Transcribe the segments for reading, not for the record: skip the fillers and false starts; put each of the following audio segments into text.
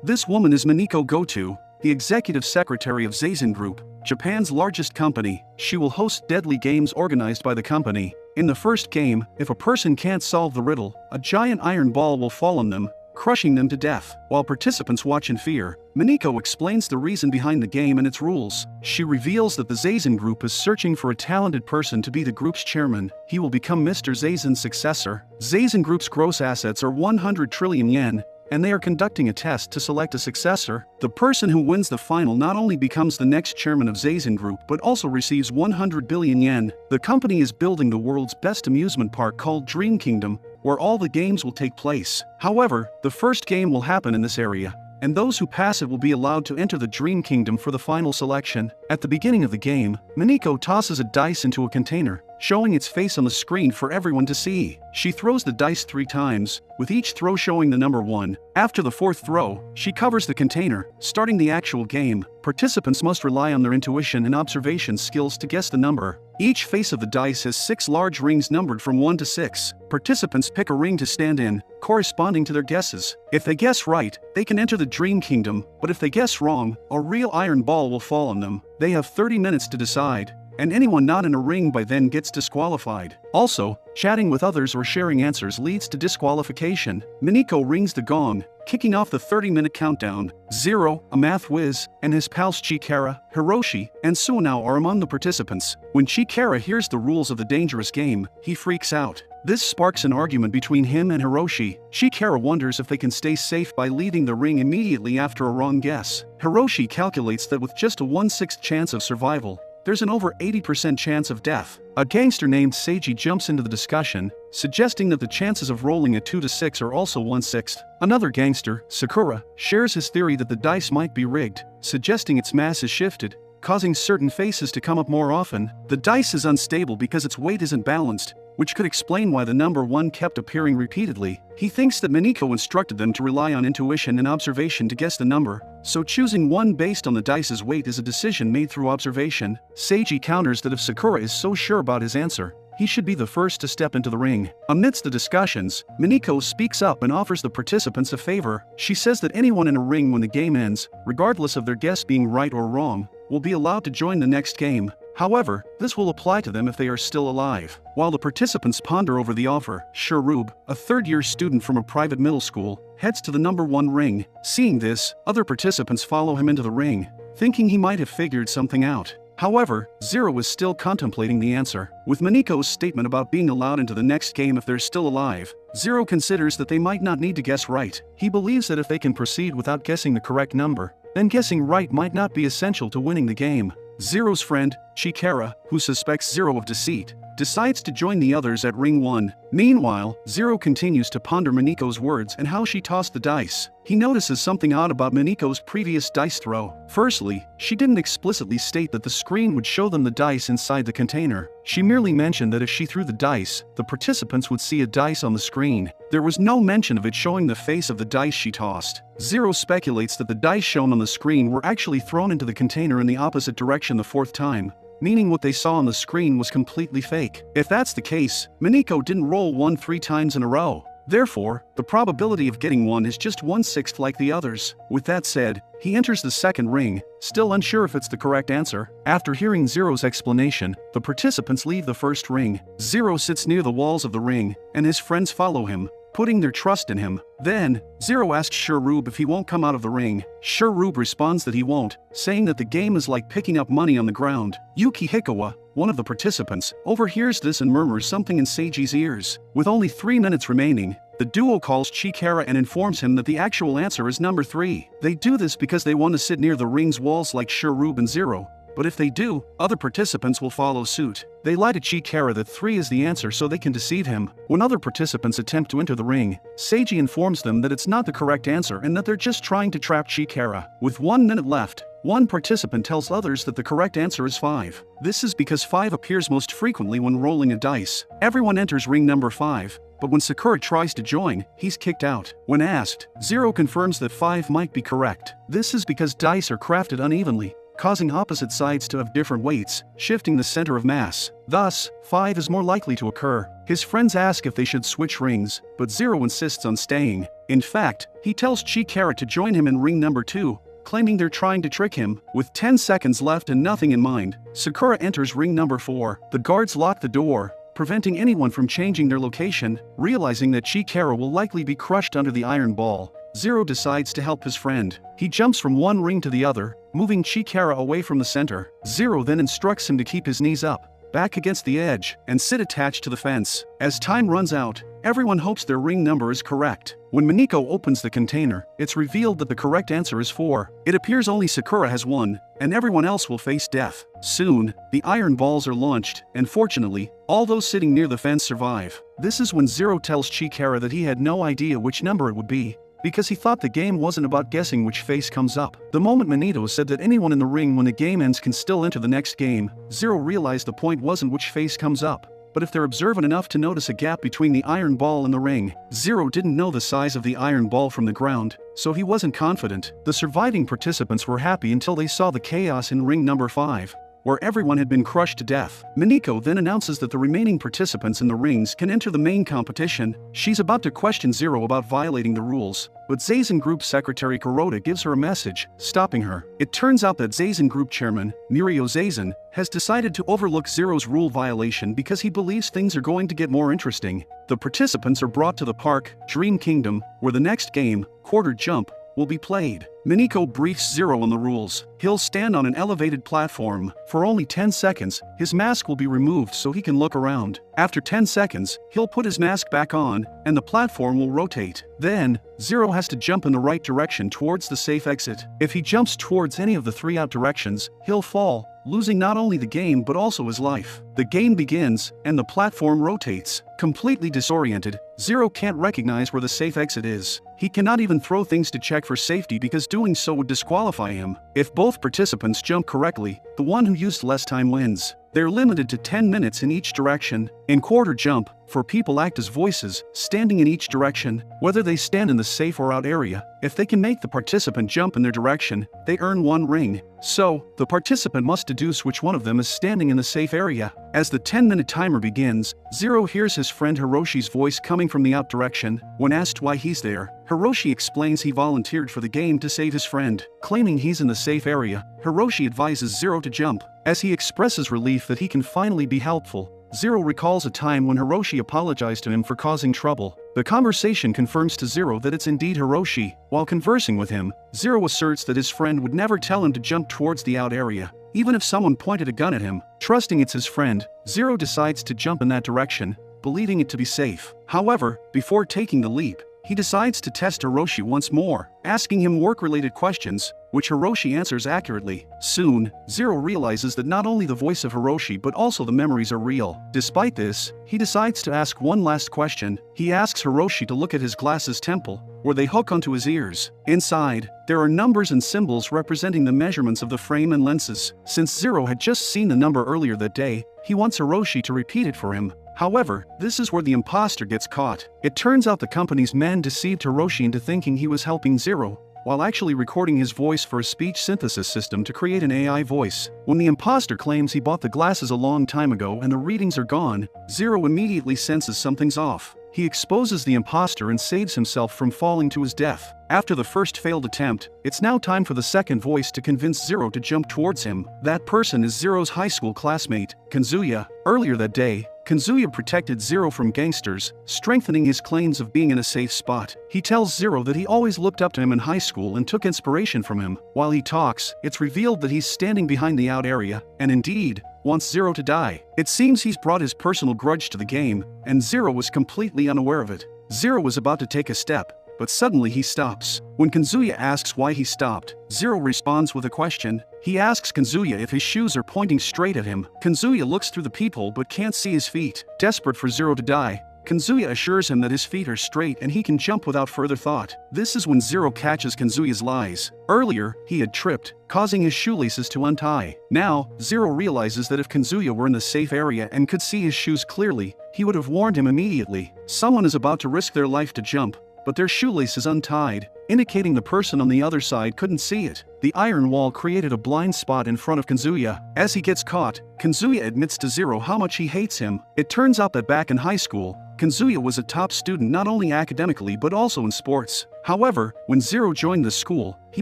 This woman is Mineko Goto, the executive secretary of Zazen Group, Japan's largest company. She will host deadly games organized by the company. In the first game, if a person can't solve the riddle, a giant iron ball will fall on them, crushing them to death. While participants watch in fear, Mineko explains the reason behind the game and its rules. She reveals that the Zazen Group is searching for a talented person to be the group's chairman. He will become Mr. Zazen's successor. Zazen Group's gross assets are 100 trillion yen, and they are conducting a test to select a successor. The person who wins the final not only becomes the next chairman of Zazen Group but also receives 100 billion yen. The company is building the world's best amusement park called Dream Kingdom, where all the games will take place. However, the first game will happen in this area, and those who pass it will be allowed to enter the Dream Kingdom for the final selection. At the beginning of the game, Mineko tosses a dice into a container, showing its face on the screen for everyone to see. She throws the dice 3 times, with each throw showing the number 1. After the 4th throw, she covers the container. Starting the actual game, participants must rely on their intuition and observation skills to guess the number. Each face of the dice has 6 large rings numbered from 1 to 6. Participants pick a ring to stand in, corresponding to their guesses. If they guess right, they can enter the Dream Kingdom, but if they guess wrong, a real iron ball will fall on them. They have 30 minutes to decide, and anyone not in a ring by then gets disqualified. Also, chatting with others or sharing answers leads to disqualification. Mineko rings the gong, kicking off the 30-minute countdown. Zero, a math whiz, and his pals Chikara, Hiroshi, and Suonao are among the participants. When Chikara hears the rules of the dangerous game, he freaks out. This sparks an argument between him and Hiroshi. Chikara wonders if they can stay safe by leaving the ring immediately after a wrong guess. Hiroshi calculates that with just a 1/6 chance of survival, there's an over 80% chance of death. A gangster named Seiji jumps into the discussion, suggesting that the chances of rolling a 2 to 6 are also 1/6. Another gangster, Sakura, shares his theory that the dice might be rigged, suggesting its mass is shifted, causing certain faces to come up more often. The dice is unstable because its weight isn't balanced, which could explain why the number 1 kept appearing repeatedly. He thinks that Mineko instructed them to rely on intuition and observation to guess the number, so choosing 1 based on the dice's weight is a decision made through observation. Seiji counters that if Sakura is so sure about his answer, he should be the first to step into the ring. Amidst the discussions, Mineko speaks up and offers the participants a favor. She says that anyone in a ring when the game ends, regardless of their guess being right or wrong, will be allowed to join the next game. However, this will apply to them if they are still alive. While the participants ponder over the offer, Shurub, a third-year student from a private middle school, heads to the number 1 ring. Seeing this, other participants follow him into the ring, thinking he might have figured something out. However, Zero is still contemplating the answer. With Mineko's statement about being allowed into the next game if they're still alive, Zero considers that they might not need to guess right. He believes that if they can proceed without guessing the correct number, then guessing right might not be essential to winning the game. Zero's friend, Chikara, who suspects Zero of deceit, decides to join the others at Ring 1. Meanwhile, Zero continues to ponder Mineko's words and how she tossed the dice. He notices something odd about Mineko's previous dice throw. Firstly, she didn't explicitly state that the screen would show them the dice inside the container. She merely mentioned that if she threw the dice, the participants would see a dice on the screen. There was no mention of it showing the face of the dice she tossed. Zero speculates that the dice shown on the screen were actually thrown into the container in the opposite direction the 4th time, meaning what they saw on the screen was completely fake. If that's the case, Mineko didn't roll 1 3 times in a row. Therefore, the probability of getting 1 is just 1/6 like the others. With that said, he enters the second ring, still unsure if it's the correct answer. After hearing Zero's explanation, the participants leave the first ring. Zero sits near the walls of the ring, and his friends follow him, putting their trust in him. Then, Zero asks Shurub if he won't come out of the ring. Shurub responds that he won't, saying that the game is like picking up money on the ground. Yuki Hikawa, one of the participants, overhears this and murmurs something in Seiji's ears. With only 3 minutes remaining, the duo calls Chikara and informs him that the actual answer is number 3. They do this because they want to sit near the ring's walls like Shurub and Zero, but if they do, other participants will follow suit. They lie to Chikara that 3 is the answer so they can deceive him. When other participants attempt to enter the ring, Seiji informs them that it's not the correct answer and that they're just trying to trap Chikara. With 1 minute left, one participant tells others that the correct answer is 5. This is because 5 appears most frequently when rolling a dice. Everyone enters ring number 5, but when Sakura tries to join, he's kicked out. When asked, Zero confirms that 5 might be correct. This is because dice are crafted unevenly, causing opposite sides to have different weights, shifting the center of mass. Thus, 5 is more likely to occur. His friends ask if they should switch rings, but Zero insists on staying. In fact, he tells Chikara to join him in ring number 2, claiming they're trying to trick him. With 10 seconds left and nothing in mind, Sakura enters ring number 4. The guards lock the door, preventing anyone from changing their location. Realizing that Chikara will likely be crushed under the iron ball, Zero decides to help his friend. He jumps from one ring to the other, moving Chikara away from the center. Zero then instructs him to keep his knees up, back against the edge, and sit attached to the fence. As time runs out, everyone hopes their ring number is correct. When Mineko opens the container, it's revealed that the correct answer is 4. It appears only Sakura has won, and everyone else will face death. Soon, the iron balls are launched, and fortunately, all those sitting near the fence survive. This is when Zero tells Chikara that he had no idea which number it would be, because he thought the game wasn't about guessing which face comes up. The moment Manito said that anyone in the ring when the game ends can still enter the next game, Zero realized the point wasn't which face comes up, but if they're observant enough to notice a gap between the iron ball and the ring. Zero didn't know the size of the iron ball from the ground, so he wasn't confident. The surviving participants were happy until they saw the chaos in ring number 5, where everyone had been crushed to death. Mineko then announces that the remaining participants in the rings can enter the main competition. She's about to question Zero about violating the rules, but Zazen Group Secretary Kuroda gives her a message, stopping her. It turns out that Zazen Group Chairman, Mirio Zazen, has decided to overlook Zero's rule violation because he believes things are going to get more interesting. The participants are brought to the park, Dream Kingdom, where the next game, Quarter Jump, will be played. Mineko briefs Zero on the rules. He'll stand on an elevated platform. For only 10 seconds, his mask will be removed so he can look around. After 10 seconds, he'll put his mask back on, and the platform will rotate. Then, Zero has to jump in the right direction towards the safe exit. If he jumps towards any of the 3 out directions, he'll fall, losing not only the game but also his life. The game begins, and the platform rotates. Completely disoriented, Zero can't recognize where the safe exit is. He cannot even throw things to check for safety because doing so would disqualify him. If both participants jump correctly, the one who used less time wins. They're limited to 10 minutes in each direction. In Quarter Jump, 4 people act as voices, standing in each direction, whether they stand in the safe or out area. If they can make the participant jump in their direction, they earn 1 ring. So, the participant must deduce which one of them is standing in the safe area. As the 10-minute timer begins, Zero hears his friend Hiroshi's voice coming from the out direction. When asked why he's there, Hiroshi explains he volunteered for the game to save his friend. Claiming he's in the safe area, Hiroshi advises Zero to jump. As he expresses relief that he can finally be helpful, Zero recalls a time when Hiroshi apologized to him for causing trouble. The conversation confirms to Zero that it's indeed Hiroshi. While conversing with him, Zero asserts that his friend would never tell him to jump towards the out area, even if someone pointed a gun at him. Trusting it's his friend, Zero decides to jump in that direction, believing it to be safe. However, before taking the leap, he decides to test Hiroshi once more, asking him work-related questions, which Hiroshi answers accurately. Soon, Zero realizes that not only the voice of Hiroshi but also the memories are real. Despite this, he decides to ask one last question. He asks Hiroshi to look at his glasses temple, where they hook onto his ears. Inside, there are numbers and symbols representing the measurements of the frame and lenses. Since Zero had just seen the number earlier that day, he wants Hiroshi to repeat it for him. However, this is where the imposter gets caught. It turns out the company's man deceived Hiroshi into thinking he was helping Zero, while actually recording his voice for a speech synthesis system to create an AI voice. When the imposter claims he bought the glasses a long time ago and the readings are gone, Zero immediately senses something's off. He exposes the imposter and saves himself from falling to his death. After the first failed attempt, it's now time for the second voice to convince Zero to jump towards him. That person is Zero's high school classmate, Kanzuya. Earlier that day, Kanzuya protected Zero from gangsters, strengthening his claims of being in a safe spot. He tells Zero that he always looked up to him in high school and took inspiration from him. While he talks, it's revealed that he's standing behind the out area, and indeed, wants Zero to die. It seems he's brought his personal grudge to the game, and Zero was completely unaware of it. Zero was about to take a step, but suddenly he stops. When Kanzuya asks why he stopped, Zero responds with a question. He asks Kanzuya if his shoes are pointing straight at him. Kanzuya looks through the peephole but can't see his feet. Desperate for Zero to die, Kanzuya assures him that his feet are straight and he can jump without further thought. This is when Zero catches Kanzuya's lies. Earlier, he had tripped, causing his shoelaces to untie. Now, Zero realizes that if Kanzuya were in the safe area and could see his shoes clearly, he would have warned him immediately. Someone is about to risk their life to jump, but their shoelace is untied, indicating the person on the other side couldn't see it. The iron wall created a blind spot in front of Kanzuya. As he gets caught, Kanzuya admits to Zero how much he hates him. It turns out that back in high school, Kazuya was a top student not only academically but also in sports. However, when Zero joined the school, he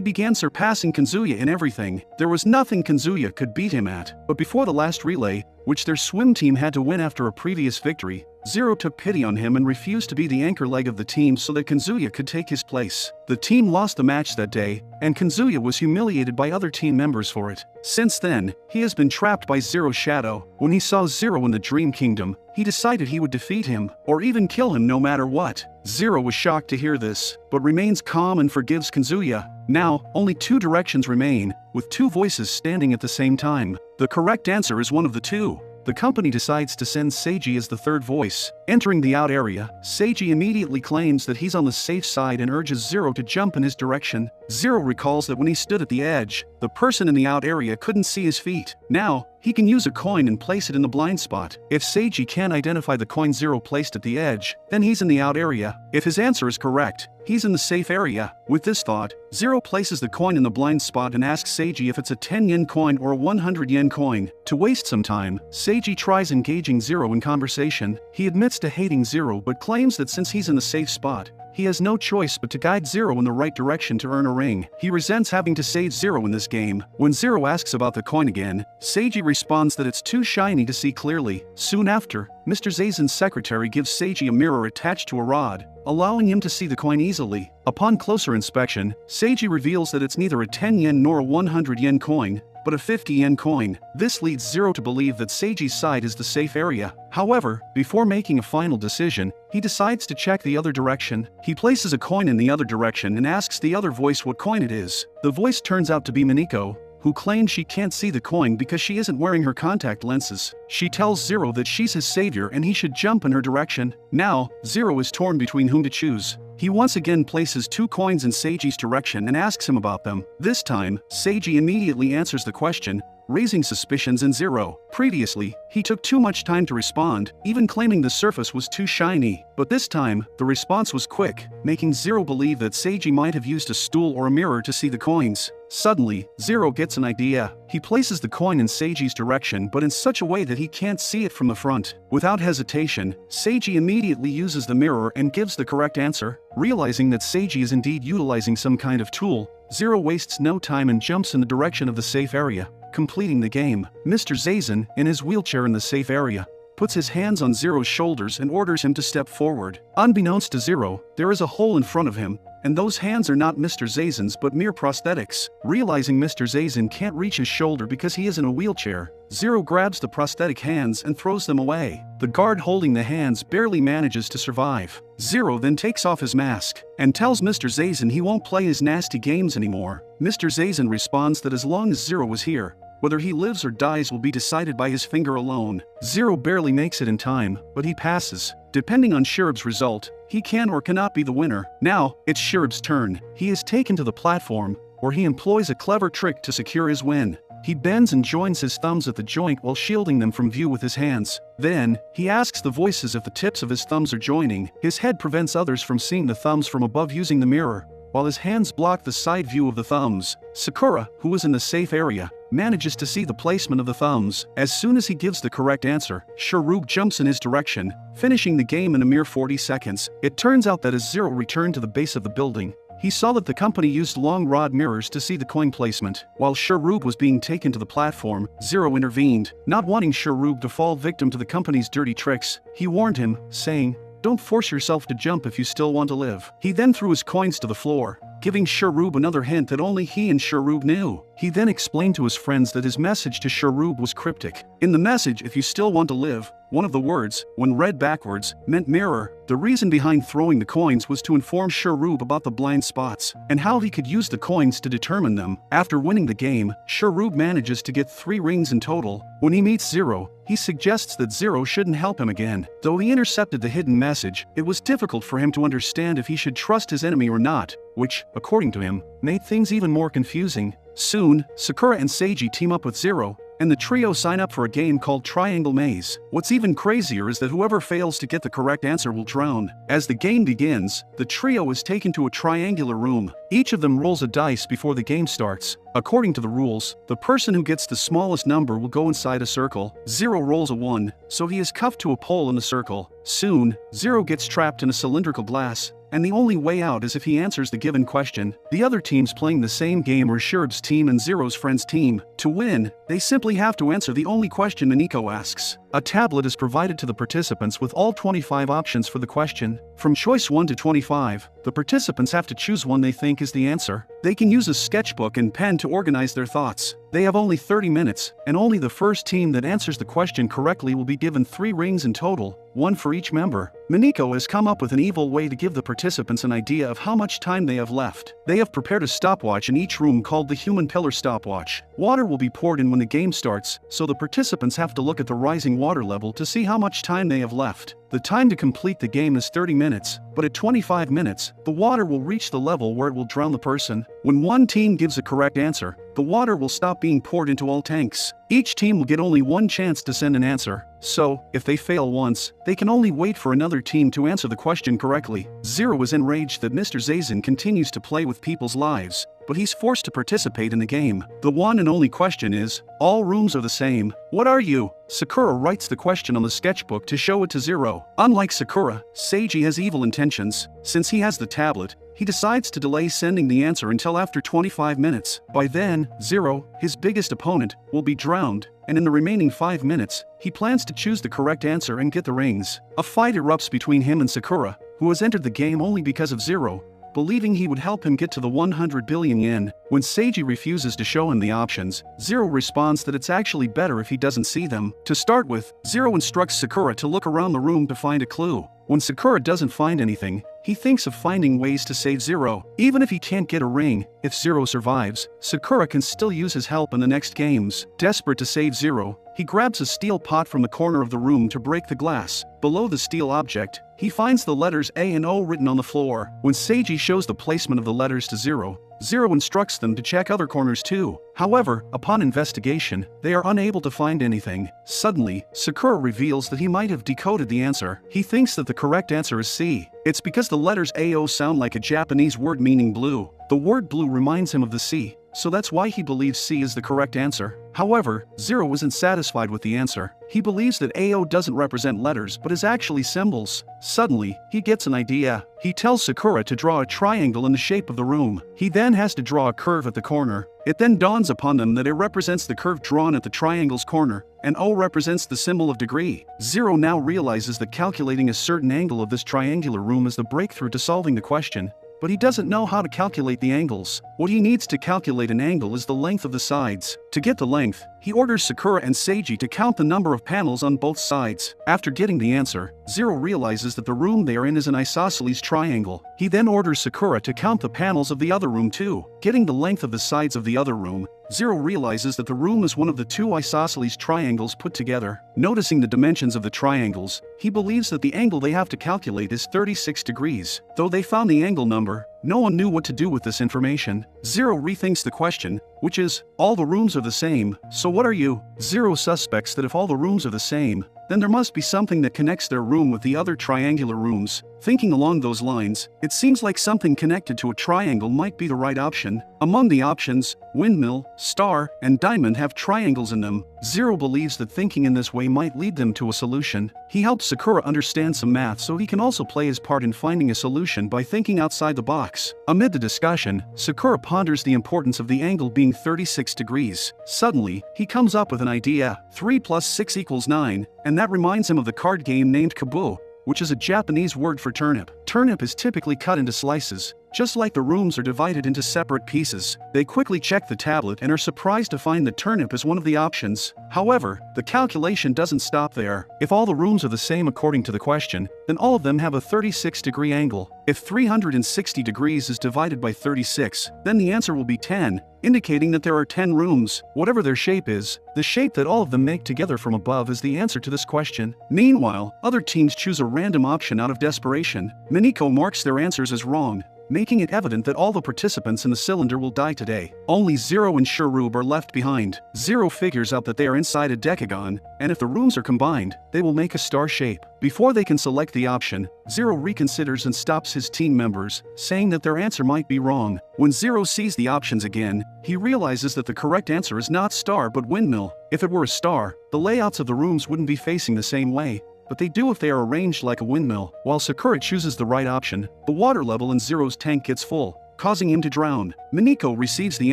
began surpassing Kazuya in everything. There was nothing Kazuya could beat him at. But before the last relay, which their swim team had to win after a previous victory, Zero took pity on him and refused to be the anchor leg of the team so that Kazuya could take his place. The team lost the match that day, and Kazuya was humiliated by other team members for it. Since then, he has been trapped by Zero's shadow. When he saw Zero in the Dream Kingdom, he decided he would defeat him, or even kill him no matter what. Zero was shocked to hear this, but remains calm and forgives Kazuya. Now, only two directions remain, with two voices standing at the same time. The correct answer is one of the two. The company decides to send Seiji as the third voice. Entering the out area, Seiji immediately claims that he's on the safe side and urges Zero to jump in his direction. Zero recalls that when he stood at the edge, the person in the out area couldn't see his feet. Now, he can use a coin and place it in the blind spot. If Seiji can't identify the coin Zero placed at the edge, then he's in the out area. If his answer is correct, he's in the safe area. With this thought, Zero places the coin in the blind spot and asks Seiji if it's a 10-yen coin or a 100-yen coin. To waste some time, Seiji tries engaging Zero in conversation. He admits to hating Zero but claims that since he's in the safe spot, he has no choice but to guide Zero in the right direction to earn a ring. He resents having to save Zero in this game. When Zero asks about the coin again, Seiji responds that it's too shiny to see clearly. Soon after, Mr. Zazen's secretary gives Seiji a mirror attached to a rod, allowing him to see the coin easily. Upon closer inspection, Seiji reveals that it's neither a 10-yen nor a 100-yen coin, but a 50-yen coin. This leads Zero to believe that Seiji's side is the safe area. However, before making a final decision, he decides to check the other direction. He places a coin in the other direction and asks the other voice what coin it is. The voice turns out to be Miniko, who claims she can't see the coin because she isn't wearing her contact lenses. She tells Zero that she's his savior and he should jump in her direction. Now, Zero is torn between whom to choose. He once again places two coins in Seiji's direction and asks him about them. This time, Seiji immediately answers the question, raising suspicions in Zero. Previously, he took too much time to respond, even claiming the surface was too shiny. But this time, the response was quick, making Zero believe that Seiji might have used a stool or a mirror to see the coins. Suddenly, Zero gets an idea. He places the coin in Seiji's direction but in such a way that he can't see it from the front. Without hesitation, Seiji immediately uses the mirror and gives the correct answer. Realizing that Seiji is indeed utilizing some kind of tool, Zero wastes no time and jumps in the direction of the safe area, completing the game. Mr. Zazen, in his wheelchair in the safe area, puts his hands on Zero's shoulders and orders him to step forward. Unbeknownst to Zero, there is a hole in front of him, and those hands are not Mr. Zazen's but mere prosthetics. Realizing Mr. Zazen can't reach his shoulder because he is in a wheelchair, Zero grabs the prosthetic hands and throws them away. The guard holding the hands barely manages to survive. Zero then takes off his mask and tells Mr. Zazen he won't play his nasty games anymore. Mr. Zazen responds that as long as Zero is here, whether he lives or dies will be decided by his finger alone. Zero barely makes it in time, but he passes. Depending on Shirub's result, he can or cannot be the winner. Now, it's Shirub's turn. He is taken to the platform, where he employs a clever trick to secure his win. He bends and joins his thumbs at the joint while shielding them from view with his hands. Then, he asks the voices if the tips of his thumbs are joining. His head prevents others from seeing the thumbs from above using the mirror, while his hands block the side view of the thumbs. Sakura, who is in the safe area, manages to see the placement of the thumbs. As soon as he gives the correct answer, Shirub jumps in his direction, finishing the game in a mere 40 seconds. It turns out that as Zero returned to the base of the building, he saw that the company used long rod mirrors to see the coin placement. While Shirub was being taken to the platform, Zero intervened. Not wanting Shirub to fall victim to the company's dirty tricks, he warned him, saying, "Don't force yourself to jump if you still want to live." He then threw his coins to the floor, giving Shirub another hint that only he and Shirub knew. He then explained to his friends that his message to Shirub was cryptic. In the message, "If you still want to live," one of the words, when read backwards, meant mirror. The reason behind throwing the coins was to inform Shirub about the blind spots, and how he could use the coins to determine them. After winning the game, Shirub manages to get 3 rings in total. When he meets Zero, he suggests that Zero shouldn't help him again. Though he intercepted the hidden message, it was difficult for him to understand if he should trust his enemy or not, which, according to him, made things even more confusing. Soon, Sakura and Seiji team up with Zero, and the trio sign up for a game called Triangle Maze. What's even crazier is that whoever fails to get the correct answer will drown. As the game begins, the trio is taken to a triangular room. Each of them rolls a dice before the game starts. According to the rules, the person who gets the smallest number will go inside a circle. Zero rolls a 1, so he is cuffed to a pole in the circle. Soon, Zero gets trapped in a cylindrical glass, and the only way out is if he answers the given question. The other teams playing the same game are Sherib's team and Zero's friend's team. To win, they simply have to answer the only question Miniko asks. A tablet is provided to the participants with all 25 options for the question. From choice 1 to 25, the participants have to choose one they think is the answer. They can use a sketchbook and pen to organize their thoughts. They have only 30 minutes, and only the first team that answers the question correctly will be given 3 rings in total, 1 for each member. Miniko has come up with an evil way to give the participants an idea of how much time they have left. They have prepared a stopwatch in each room called the Human Pillar Stopwatch. Water will be poured in when the game starts, so the participants have to look at the rising water level to see how much time they have left. The time to complete the game is 30 minutes, but at 25 minutes, the water will reach the level where it will drown the person. When one team gives a correct answer, the water will stop being poured into all tanks. Each team will get only 1 chance to send an answer, so, if they fail once, they can only wait for another team to answer the question correctly. Zero is enraged that Mr. Zazen continues to play with people's lives, but he's forced to participate in the game. The one and only question is, all rooms are the same. What are you? Sakura writes the question on the sketchbook to show it to Zero. Unlike Sakura, Seiji has evil intentions. Since he has the tablet, he decides to delay sending the answer until after 25 minutes. By then, Zero, his biggest opponent, will be drowned, and in the remaining 5 minutes, he plans to choose the correct answer and get the rings. A fight erupts between him and Sakura, who has entered the game only because of Zero, believing he would help him get to the 100 billion yen. When Seiji refuses to show him the options, Zero responds that it's actually better if he doesn't see them. To start with, Zero instructs Sakura to look around the room to find a clue. When Sakura doesn't find anything, he thinks of finding ways to save Zero. Even if he can't get a ring, if Zero survives, Sakura can still use his help in the next games. Desperate to save Zero, he grabs a steel pot from the corner of the room to break the glass. Below the steel object, he finds the letters A and O written on the floor. When Seiji shows the placement of the letters to Zero, Zero instructs them to check other corners too. However, upon investigation, they are unable to find anything. Suddenly, Sakura reveals that he might have decoded the answer. He thinks that the correct answer is C. It's because the letters AO sound like a Japanese word meaning blue. The word blue reminds him of the sea, so that's why he believes C is the correct answer. However, Zero isn't satisfied with the answer. He believes that AO doesn't represent letters but is actually symbols. Suddenly, he gets an idea. He tells Sakura to draw a triangle in the shape of the room. He then has to draw a curve at the corner. It then dawns upon them that A represents the curve drawn at the triangle's corner, and O represents the symbol of degree. Zero now realizes that calculating a certain angle of this triangular room is the breakthrough to solving the question. But he doesn't know how to calculate the angles. What he needs to calculate an angle is the length of the sides. To get the length, he orders Sakura and Seiji to count the number of panels on both sides. After getting the answer, Zero realizes that the room they are in is an isosceles triangle. He then orders Sakura to count the panels of the other room too. Getting the length of the sides of the other room, Zero realizes that the room is one of the 2 isosceles triangles put together. Noticing the dimensions of the triangles, he believes that the angle they have to calculate is 36 degrees. Though they found the angle number, no one knew what to do with this information. Zero rethinks the question, which is, all the rooms are the same, so what are you? Zero suspects that if all the rooms are the same, then there must be something that connects their room with the other triangular rooms. Thinking along those lines, it seems like something connected to a triangle might be the right option. Among the options, windmill, star, and diamond have triangles in them. Zero believes that thinking in this way might lead them to a solution. He helps Sakura understand some math so he can also play his part in finding a solution by thinking outside the box. Amid the discussion, Sakura ponders the importance of the angle being 36 degrees. Suddenly, he comes up with an idea. 3 plus 6 equals 9, and that reminds him of the card game named Kabu, which is a Japanese word for turnip. Turnip is typically cut into slices. Just like the rooms are divided into separate pieces, they quickly check the tablet and are surprised to find that turnip is one of the options. However, the calculation doesn't stop there. If all the rooms are the same according to the question, then all of them have a 36-degree angle. If 360 degrees is divided by 36, then the answer will be 10, indicating that there are 10 rooms. Whatever their shape is, the shape that all of them make together from above is the answer to this question. Meanwhile, other teams choose a random option out of desperation. Miniko marks their answers as wrong. making it evident that all the participants in the cylinder will die today. Only Zero and Sharub are left behind. Zero figures out that they are inside a decagon, and if the rooms are combined, they will make a star shape. Before they can select the option, Zero reconsiders and stops his team members, saying that their answer might be wrong. When Zero sees the options again, he realizes that the correct answer is not star but windmill. If it were a star, the layouts of the rooms wouldn't be facing the same way, but they do if they are arranged like a windmill. While Sakura chooses the right option, the water level in Zero's tank gets full, causing him to drown. Mineko receives the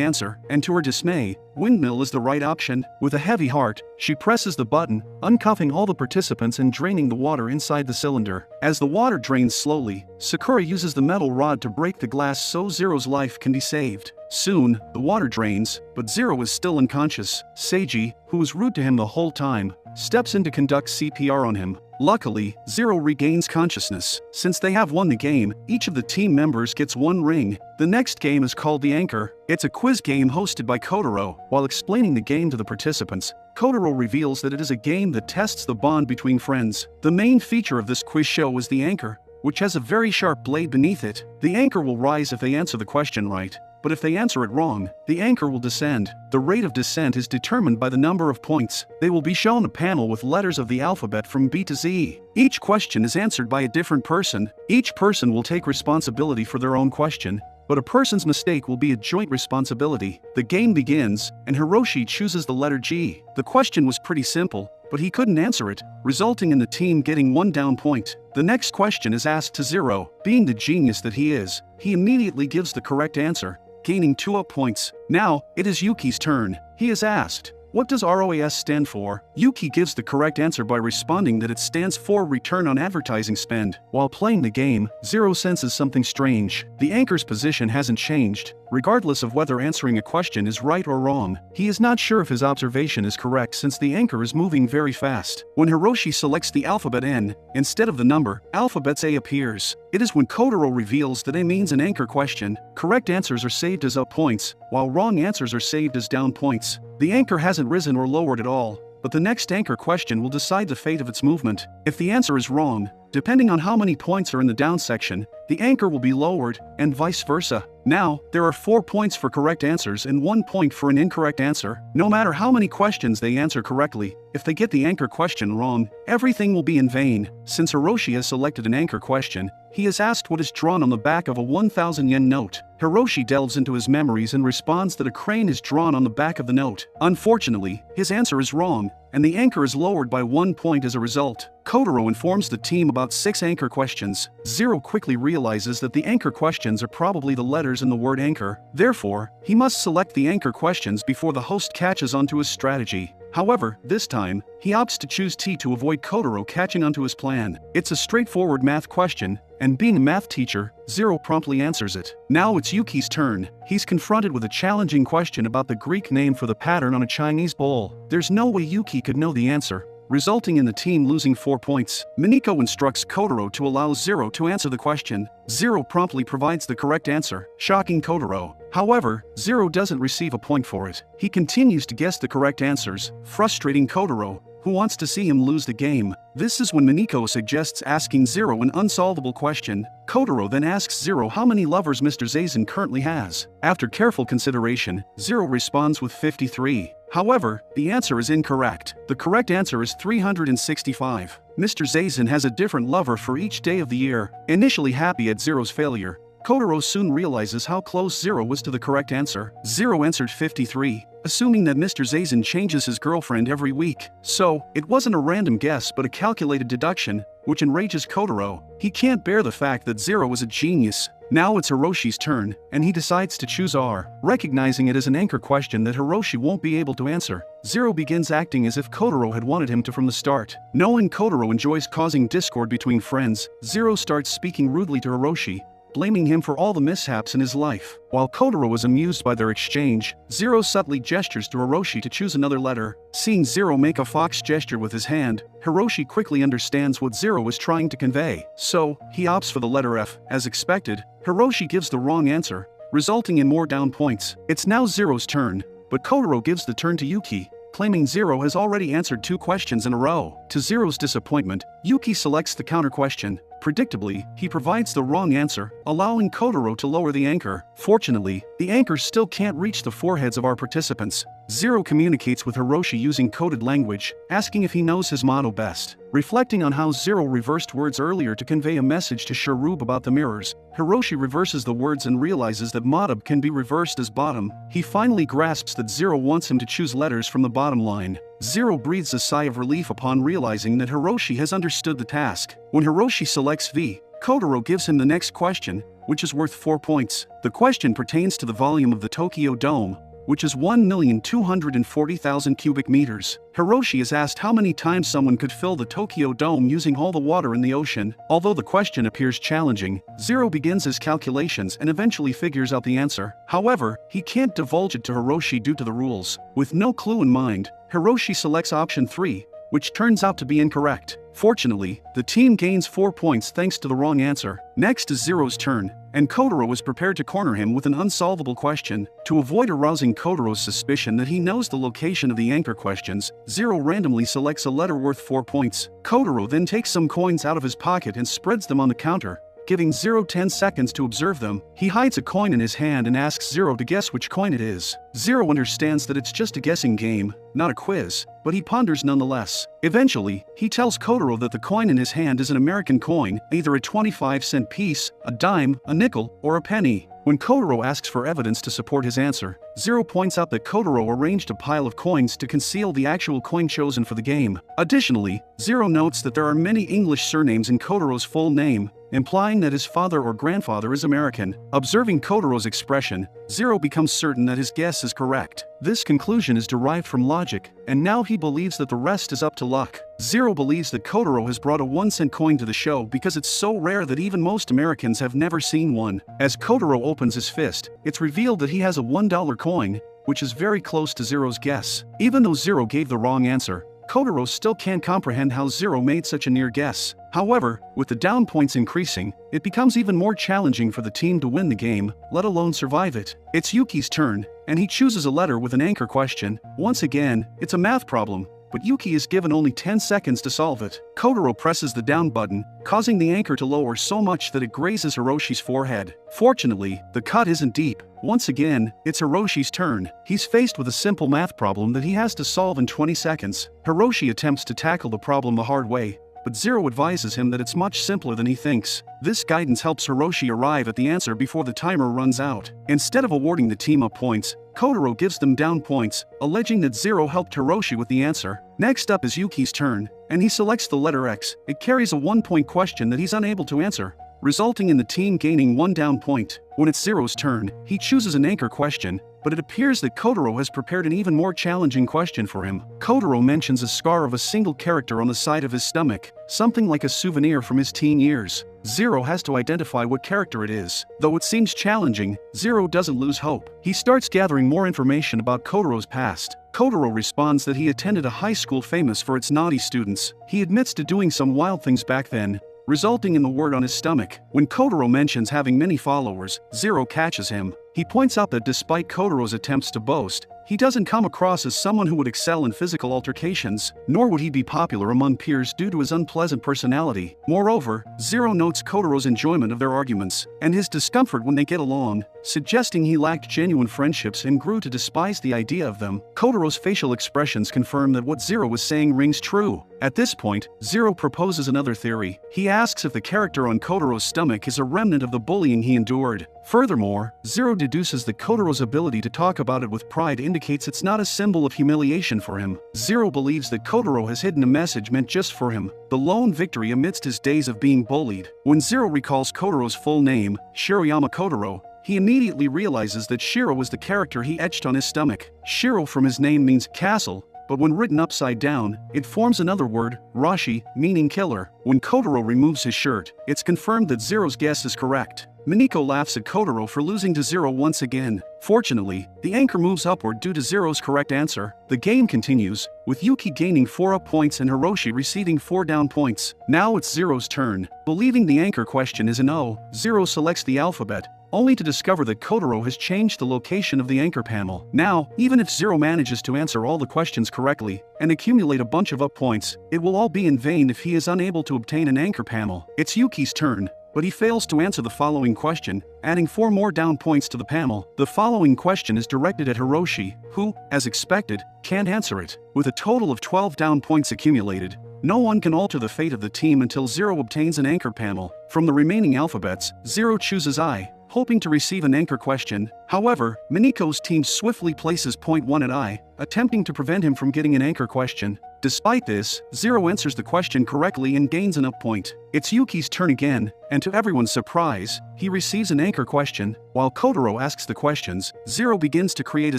answer, and to her dismay, windmill is the right option. With a heavy heart, she presses the button, uncuffing all the participants and draining the water inside the cylinder. As the water drains slowly, Sakura uses the metal rod to break the glass so Zero's life can be saved. Soon, the water drains, but Zero is still unconscious. Seiji, who was rude to him the whole time, steps in to conduct CPR on him. Luckily, Zero regains consciousness. Since they have won the game, each of the team members gets one ring. The next game is called The Anchor. It's a quiz game hosted by Kotaro. While explaining the game to the participants, Kotaro reveals that it is a game that tests the bond between friends. The main feature of this quiz show is the anchor, which has a very sharp blade beneath it. The anchor will rise if they answer the question right, but if they answer it wrong, the anchor will descend. The rate of descent is determined by the number of points. They will be shown a panel with letters of the alphabet from B to Z. Each question is answered by a different person. Each person will take responsibility for their own question, but a person's mistake will be a joint responsibility. The game begins, and Hiroshi chooses the letter G. The question was pretty simple, but he couldn't answer it, resulting in the team getting one down point. The next question is asked to Zero. Being the genius that he is, he immediately gives the correct answer, gaining 2 up points. Now, it is Yuki's turn. He is asked, "What does ROAS stand for?" Yuki gives the correct answer by responding that it stands for Return on Advertising Spend. While playing the game, Zero senses something strange. The anchor's position hasn't changed, regardless of whether answering a question is right or wrong. He is not sure if his observation is correct since the anchor is moving very fast. When Hiroshi selects the alphabet N, instead of the number, alphabet A appears. It is when Kotaro reveals that A means an anchor question. Correct answers are saved as up points, while wrong answers are saved as down points. The anchor hasn't risen or lowered at all, but the next anchor question will decide the fate of its movement. If the answer is wrong, depending on how many points are in the down section, the anchor will be lowered, and vice versa. Now, there are 4 points for correct answers and 1 point for an incorrect answer. No matter how many questions they answer correctly, if they get the anchor question wrong, everything will be in vain. Since Hiroshi has selected an anchor question, he is asked what is drawn on the back of a 1,000 yen note. Hiroshi delves into his memories and responds that a crane is drawn on the back of the note. Unfortunately, his answer is wrong, and the anchor is lowered by 1 point as a result. Kotaro informs the team about 6 anchor questions. Zero quickly realizes that the anchor questions are probably the letters in the word anchor. Therefore, he must select the anchor questions before the host catches onto his strategy. However, this time, he opts to choose T to avoid Kotaro catching onto his plan. It's a straightforward math question, and being a math teacher, Zero promptly answers it. Now it's Yuki's turn. He's confronted with a challenging question about the Greek name for the pattern on a Chinese bowl. There's no way Yuki could know the answer, resulting in the team losing 4 points. Mineko instructs Kotaro to allow Zero to answer the question. Zero promptly provides the correct answer, shocking Kotaro. However, Zero doesn't receive a point for it. He continues to guess the correct answers, frustrating Kotaro, who wants to see him lose the game. This is when Mineko suggests asking Zero an unsolvable question. Kotaro then asks Zero how many lovers Mr. Zazen currently has. After careful consideration, Zero responds with 53. However, the answer is incorrect. The correct answer is 365. Mr. Zazen has a different lover for each day of the year. Initially happy at Zero's failure, Kotaro soon realizes how close Zero was to the correct answer. Zero answered 53, assuming that Mr. Zazen changes his girlfriend every week. So, it wasn't a random guess but a calculated deduction, which enrages Kotaro. He can't bear the fact that Zero is a genius. Now it's Hiroshi's turn, and he decides to choose R. Recognizing it as an anchor question that Hiroshi won't be able to answer, Zero begins acting as if Kotaro had wanted him to from the start. Knowing Kotaro enjoys causing discord between friends, Zero starts speaking rudely to Hiroshi, blaming him for all the mishaps in his life. While Kotaro is amused by their exchange, Zero subtly gestures to Hiroshi to choose another letter. Seeing Zero make a fox gesture with his hand, Hiroshi quickly understands what Zero is trying to convey. So, he opts for the letter F. As expected, Hiroshi gives the wrong answer, resulting in more down points. It's now Zero's turn, but Kotaro gives the turn to Yuki, claiming Zero has already answered 2 questions in a row. To Zero's disappointment, Yuki selects the counter question, Predictably, he provides the wrong answer, allowing Kotaro to lower the anchor. Fortunately, the anchor still can't reach the foreheads of our participants. Zero communicates with Hiroshi using coded language, asking if he knows his motto best. Reflecting on how Zero reversed words earlier to convey a message to Sharub about the mirrors, Hiroshi reverses the words and realizes that Motab can be reversed as bottom. He finally grasps that Zero wants him to choose letters from the bottom line. Zero breathes a sigh of relief upon realizing that Hiroshi has understood the task. When Hiroshi selects V, Kotaro gives him the next question, which is worth 4 points. The question pertains to the volume of the Tokyo Dome, which is 1,240,000 cubic meters. Hiroshi is asked how many times someone could fill the Tokyo Dome using all the water in the ocean. Although the question appears challenging, Zero begins his calculations and eventually figures out the answer. However, he can't divulge it to Hiroshi due to the rules. With no clue in mind, Hiroshi selects option 3, which turns out to be incorrect. Fortunately, the team gains 4 points thanks to the wrong answer. Next is Zero's turn, and Kotaro is prepared to corner him with an unsolvable question. To avoid arousing Kotaro's suspicion that he knows the location of the anchor questions, Zero randomly selects a letter worth 4 points. Kotaro then takes some coins out of his pocket and spreads them on the counter, giving Zero 10 seconds to observe them. He hides a coin in his hand and asks Zero to guess which coin it is. Zero understands that it's just a guessing game, not a quiz, but he ponders nonetheless. Eventually, he tells Kotaro that the coin in his hand is an American coin, either a 25-cent piece, a dime, a nickel, or a penny. When Kotaro asks for evidence to support his answer, Zero points out that Kotaro arranged a pile of coins to conceal the actual coin chosen for the game. Additionally, Zero notes that there are many English surnames in Kotaro's full name, implying that his father or grandfather is American. Observing Kotaro's expression, Zero becomes certain that his guess is correct. This conclusion is derived from logic, and now he believes that the rest is up to luck. Zero believes that Kotaro has brought a 1-cent coin to the show because it's so rare that even most Americans have never seen one. As Kotaro opens his fist, it's revealed that he has a $1 coin, which is very close to Zero's guess. Even though Zero gave the wrong answer, Kotaro still can't comprehend how Zero made such a near guess. However, with the down points increasing, it becomes even more challenging for the team to win the game, let alone survive it. It's Yuki's turn, and he chooses a letter with an anchor question. Once again, it's a math problem, but Yuki is given only 10 seconds to solve it. Kotaro presses the down button, causing the anchor to lower so much that it grazes Hiroshi's forehead. Fortunately, the cut isn't deep. Once again, it's Hiroshi's turn. He's faced with a simple math problem that he has to solve in 20 seconds. Hiroshi attempts to tackle the problem the hard way, but Zero advises him that it's much simpler than he thinks. This guidance helps Hiroshi arrive at the answer before the timer runs out. Instead of awarding the team up points, Kotaro gives them down points, alleging that Zero helped Hiroshi with the answer. Next up is Yuki's turn, and he selects the letter X. It carries a 1-point question that he's unable to answer, resulting in the team gaining 1 down point. When it's Zero's turn, he chooses an anchor question, but it appears that Kotaro has prepared an even more challenging question for him. Kotaro mentions a scar of a single character on the side of his stomach, something like a souvenir from his teen years. Zero has to identify what character it is. Though it seems challenging, Zero doesn't lose hope. He starts gathering more information about Kotaro's past. Kotaro responds that he attended a high school famous for its naughty students. He admits to doing some wild things back then, resulting in the word on his stomach. When Kotaro mentions having many followers, Zero catches him. He points out that despite Kotaro's attempts to boast, he doesn't come across as someone who would excel in physical altercations, nor would he be popular among peers due to his unpleasant personality. Moreover, Zero notes Kotaro's enjoyment of their arguments, and his discomfort when they get along, suggesting he lacked genuine friendships and grew to despise the idea of them. Kotaro's facial expressions confirm that what Zero was saying rings true. At this point, Zero proposes another theory. He asks if the character on Kotaro's stomach is a remnant of the bullying he endured. Furthermore, Zero deduces that Kotaro's ability to talk about it with pride indicates it's not a symbol of humiliation for him. Zero believes that Kotaro has hidden a message meant just for him, the lone victory amidst his days of being bullied. When Zero recalls Kotaro's full name, Shiroyama Kotaro, he immediately realizes that Shiro was the character he etched on his stomach. Shiro from his name means castle, but when written upside down, it forms another word, Rashi, meaning killer. When Kotaro removes his shirt, it's confirmed that Zero's guess is correct. Mineko laughs at Kotaro for losing to Zero once again. Fortunately, the anchor moves upward due to Zero's correct answer. The game continues, with Yuki gaining 4 up points and Hiroshi receiving 4 down points. Now it's Zero's turn. Believing the anchor question is an O, Zero selects the alphabet, only to discover that Kotaro has changed the location of the anchor panel. Now, even if Zero manages to answer all the questions correctly and accumulate a bunch of up points, it will all be in vain if he is unable to obtain an anchor panel. It's Yuki's turn, but he fails to answer the following question, adding 4 more down points to the panel. The following question is directed at Hiroshi, who, as expected, can't answer it. With a total of 12 down points accumulated, no one can alter the fate of the team until Zero obtains an anchor panel. From the remaining alphabets, Zero chooses I, hoping to receive an anchor question. However, Miniko's team swiftly places point 1 at I, attempting to prevent him from getting an anchor question. Despite this, Zero answers the question correctly and gains an up point. It's Yuki's turn again, and to everyone's surprise, he receives an anchor question. While Kotaro asks the questions, Zero begins to create a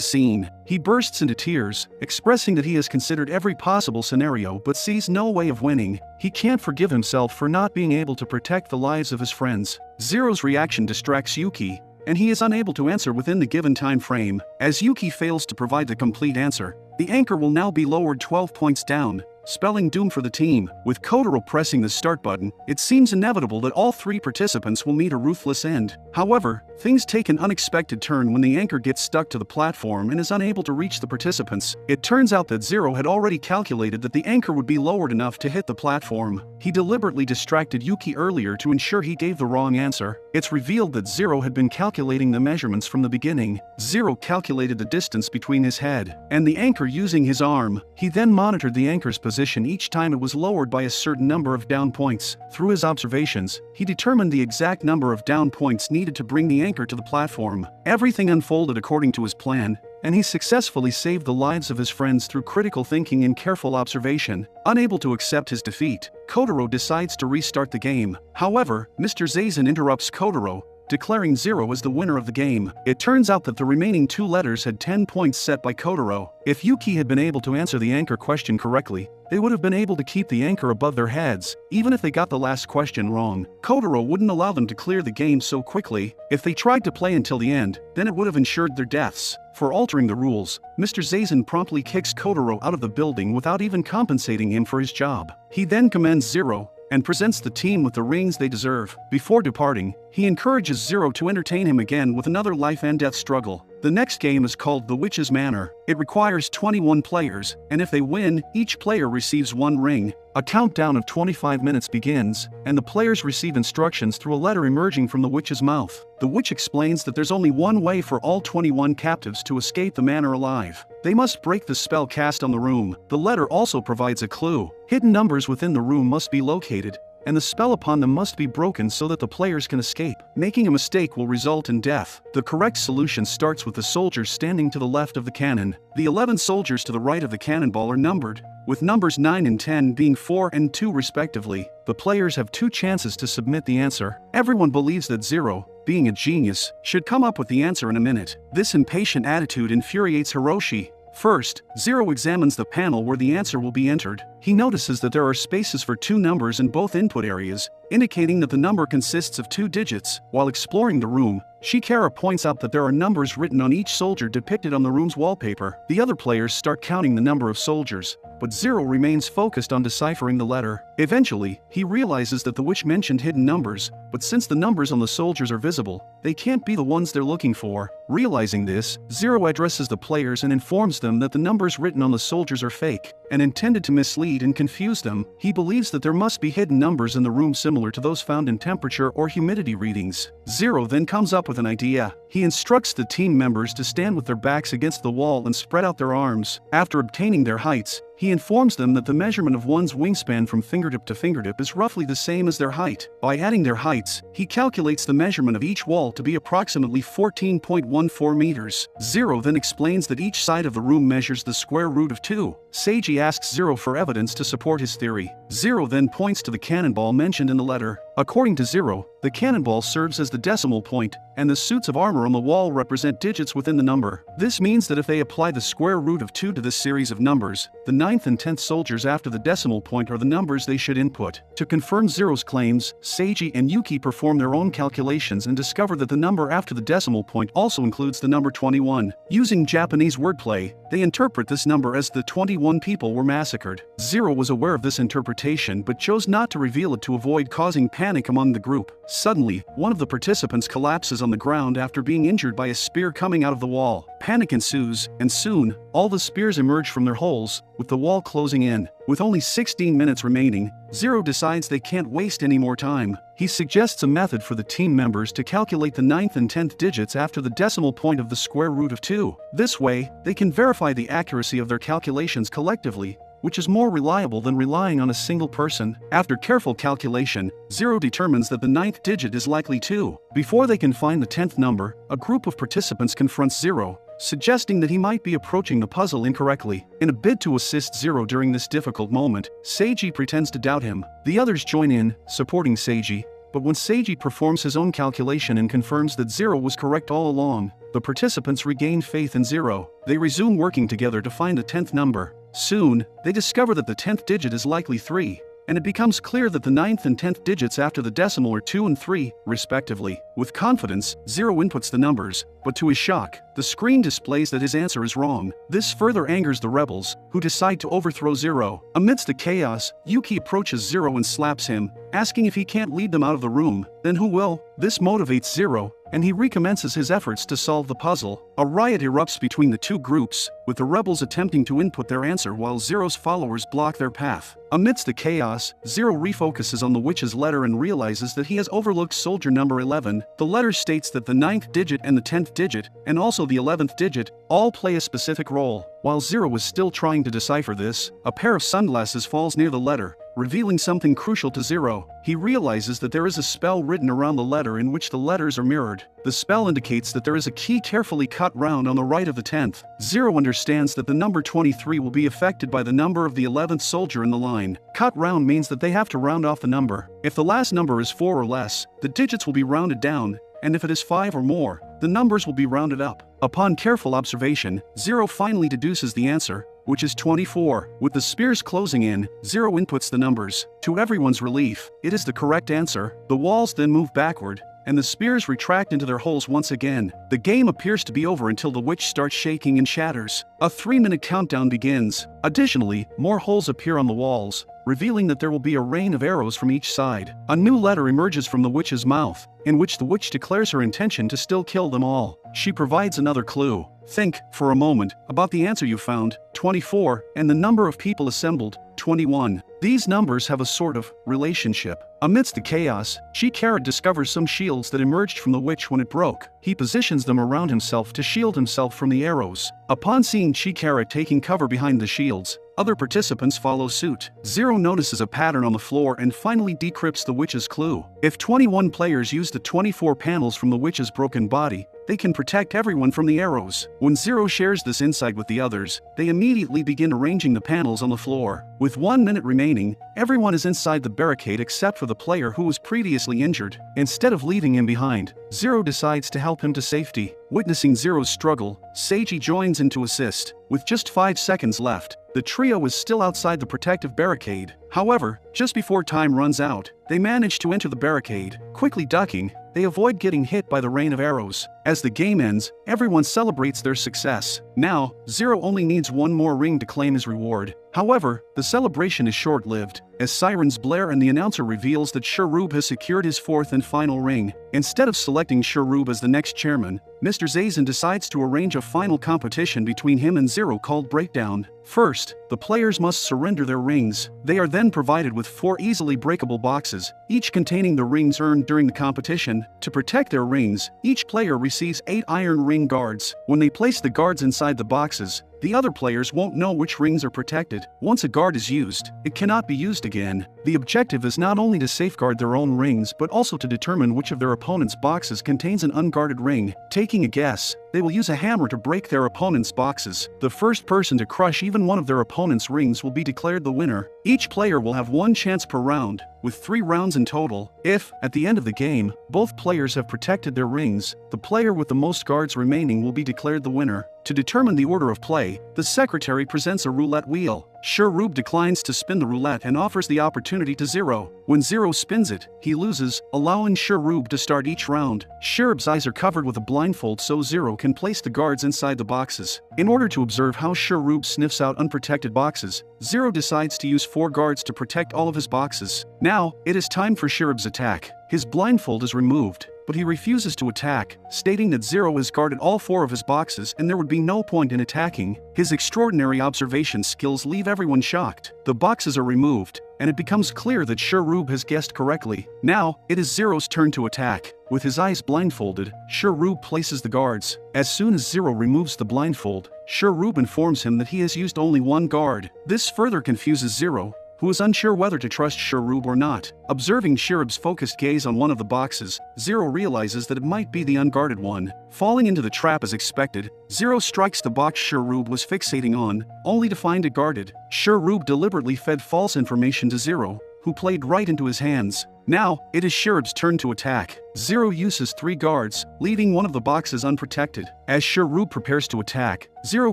scene. He bursts into tears, expressing that he has considered every possible scenario but sees no way of winning. He can't forgive himself for not being able to protect the lives of his friends. Zero's reaction distracts Yuki, and he is unable to answer within the given time frame. As Yuki fails to provide the complete answer, the anchor will now be lowered 12 points down, spelling doom for the team. With Kotaro pressing the start button, it seems inevitable that all 3 participants will meet a ruthless end. However, things take an unexpected turn when the anchor gets stuck to the platform and is unable to reach the participants. It turns out that Zero had already calculated that the anchor would be lowered enough to hit the platform. He deliberately distracted Yuki earlier to ensure he gave the wrong answer. It's revealed that Zero had been calculating the measurements from the beginning. Zero calculated the distance between his head and the anchor using his arm. He then monitored the anchor's position each time it was lowered by a certain number of down points. Through his observations, he determined the exact number of down points needed to bring the anchor to the platform. Everything unfolded according to his plan, and he successfully saved the lives of his friends through critical thinking and careful observation. Unable to accept his defeat, Kotaro decides to restart the game. However, Mr. Zazen interrupts Kotaro, declaring Zero as the winner of the game. It turns out that the remaining 2 letters had 10 points set by Kotaro. If Yuki had been able to answer the anchor question correctly, they would have been able to keep the anchor above their heads, even if they got the last question wrong. Kotaro wouldn't allow them to clear the game so quickly. If they tried to play until the end, then it would have ensured their deaths. For altering the rules, Mr. Zazen promptly kicks Kotaro out of the building without even compensating him for his job. He then commends Zero and presents the team with the rings they deserve. Before departing, he encourages Zero to entertain him again with another life and death struggle. The next game is called The Witch's Manor. It requires 21 players, and if they win, each player receives 1 ring. A countdown of 25 minutes begins, and the players receive instructions through a letter emerging from the witch's mouth. The witch explains that there's only one way for all 21 captives to escape the manor alive. They must break the spell cast on the room. The letter also provides a clue. Hidden numbers within the room must be located, and the spell upon them must be broken so that the players can escape. Making a mistake will result in death. The correct solution starts with the soldiers standing to the left of the cannon. The 11 soldiers to the right of the cannonball are numbered, with numbers 9 and 10 being 4 and 2 respectively. The players have 2 chances to submit the answer. Everyone believes that Zero, being a genius, should come up with the answer in a minute. This impatient attitude infuriates Hiroshi. First, Zero examines the panel where the answer will be entered. He notices that there are spaces for 2 numbers in both input areas, indicating that the number consists of 2 digits. While exploring the room, Shikara points out that there are numbers written on each soldier depicted on the room's wallpaper. The other players start counting the number of soldiers, but Zero remains focused on deciphering the letter. Eventually, he realizes that the witch mentioned hidden numbers, but since the numbers on the soldiers are visible, they can't be the ones they're looking for. Realizing this, Zero addresses the players and informs them that the numbers written on the soldiers are fake and intended to mislead and confuse them. He believes that there must be hidden numbers in the room similar to those found in temperature or humidity readings. Zero then comes up with an idea. He instructs the team members to stand with their backs against the wall and spread out their arms. After obtaining their heights, he informs them that the measurement of one's wingspan from fingertip to fingertip is roughly the same as their height. By adding their heights, he calculates the measurement of each wall to be approximately 14.14 meters. Zero then explains that each side of the room measures the square root of 2. Seiji asks Zero for evidence to support his theory. Zero then points to the cannonball mentioned in the letter. According to Zero, the cannonball serves as the decimal point, and the suits of armor on the wall represent digits within the number. This means that if they apply the square root of 2 to this series of numbers, the 9th and 10th soldiers after the decimal point are the numbers they should input. To confirm Zero's claims, Seiji and Yuki perform their own calculations and discover that the number after the decimal point also includes the number 21. Using Japanese wordplay, they interpret this number as the 21 people were massacred. Zero was aware of this interpretation but chose not to reveal it to avoid causing panic panic among the group. Suddenly, one of the participants collapses on the ground after being injured by a spear coming out of the wall. Panic ensues, and soon, all the spears emerge from their holes, with the wall closing in. With only 16 minutes remaining, Zero decides they can't waste any more time. He suggests a method for the team members to calculate the 9th and 10th digits after the decimal point of the square root of 2. This way, they can verify the accuracy of their calculations collectively, which is more reliable than relying on a single person. After careful calculation, Zero determines that the 9th digit is likely 2. Before they can find the 10th number, a group of participants confronts Zero, suggesting that he might be approaching the puzzle incorrectly. In a bid to assist Zero during this difficult moment, Seiji pretends to doubt him. The others join in, supporting Seiji, but when Seiji performs his own calculation and confirms that Zero was correct all along, the participants regain faith in Zero. They resume working together to find the 10th number. Soon, they discover that the 10th digit is likely 3, and it becomes clear that the 9th and 10th digits after the decimal are 2 and 3, respectively. With confidence, Zero inputs the numbers, but to his shock, the screen displays that his answer is wrong. This further angers the rebels, who decide to overthrow Zero. Amidst the chaos, Yuki approaches Zero and slaps him, asking if he can't lead them out of the room. Then who will? This motivates Zero, and he recommences his efforts to solve the puzzle. A riot erupts between the two groups, with the rebels attempting to input their answer while Zero's followers block their path. Amidst the chaos, Zero refocuses on the witch's letter and realizes that he has overlooked soldier number 11. The letter states that the 9th digit and the 10th digit, and also the 11th digit, all play a specific role. While Zero is still trying to decipher this, a pair of sunglasses falls near the letter, revealing something crucial to Zero. He realizes that there is a spell written around the letter in which the letters are mirrored. The spell indicates that there is a key carefully cut round on the right of the 10th. Zero understands that the number 23 will be affected by the number of the 11th soldier in the line. Cut round means that they have to round off the number. If the last number is 4 or less, the digits will be rounded down, and if it is 5 or more, the numbers will be rounded up. Upon careful observation, Zero finally deduces the answer, which is 24. With the spears closing in, Zero inputs the numbers. To everyone's relief, it is the correct answer. The walls then move backward, and the spears retract into their holes once again. The game appears to be over until the witch starts shaking and shatters. A 3-minute countdown begins. Additionally, more holes appear on the walls, revealing that there will be a rain of arrows from each side. A new letter emerges from the witch's mouth, in which the witch declares her intention to still kill them all. She provides another clue. Think, for a moment, about the answer you found, 24, and the number of people assembled, 21. These numbers have a sort of relationship. Amidst the chaos, Chikara discovers some shields that emerged from the witch when it broke. He positions them around himself to shield himself from the arrows. Upon seeing Chikara taking cover behind the shields, other participants follow suit. Zero notices a pattern on the floor and finally decrypts the witch's clue. If 21 players use the 24 panels from the witch's broken body, they can protect everyone from the arrows. When Zero shares this insight with the others, they immediately begin arranging the panels on the floor. With 1 minute remaining, everyone is inside the barricade except for the player who was previously injured. Instead of leaving him behind, Zero decides to help him to safety. Witnessing Zero's struggle, Seiji joins in to assist. With just 5 seconds left, the trio is still outside the protective barricade. However, just before time runs out, they manage to enter the barricade. Quickly ducking, they avoid getting hit by the rain of arrows. As the game ends, everyone celebrates their success. Now, Zero only needs 1 more ring to claim his reward. However, the celebration is short-lived, as sirens blare and the announcer reveals that Shurub has secured his 4th and final ring. Instead of selecting Shurub as the next chairman, Mr. Zazen decides to arrange a final competition between him and Zero called Breakdown. First, the players must surrender their rings. They are then provided with 4 easily breakable boxes, each containing the rings earned during the competition. To protect their rings, each player receives 8 iron ring guards. When they place the guards inside the boxes, the other players won't know which rings are protected. Once a guard is used, it cannot be used again. The objective is not only to safeguard their own rings but also to determine which of their opponent's boxes contains an unguarded ring. Taking a guess, they will use a hammer to break their opponent's boxes. The first person to crush even one of their opponent's rings will be declared the winner. Each player will have 1 chance per round, with 3 rounds in total. If, at the end of the game, both players have protected their rings, the player with the most guards remaining will be declared the winner. To determine the order of play, the secretary presents a roulette wheel. Sherub declines to spin the roulette and offers the opportunity to Zero. When Zero spins it, he loses, allowing Sherub to start each round. Sherub's eyes are covered with a blindfold so Zero can place the guards inside the boxes. In order to observe how Sherub sniffs out unprotected boxes, Zero decides to use 4 guards to protect all of his boxes. Now, it is time for Sherub's attack. His blindfold is removed, but he refuses to attack, stating that Zero has guarded all 4 of his boxes and there would be no point in attacking. His extraordinary observation skills leave everyone shocked. The boxes are removed, and it becomes clear that Sherub has guessed correctly. Now, it is Zero's turn to attack. With his eyes blindfolded, Sherub places the guards. As soon as Zero removes the blindfold, Sherub informs him that he has used only 1 guard. This further confuses Zero, who is unsure whether to trust Sherub or not. Observing Sherub's focused gaze on one of the boxes, Zero realizes that it might be the unguarded one. Falling into the trap as expected, Zero strikes the box Sherub was fixating on, only to find it guarded. Sherub deliberately fed false information to Zero, who played right into his hands. Now, it is Sherub's turn to attack. Zero uses 3 guards, leaving one of the boxes unprotected. As Sherub prepares to attack, Zero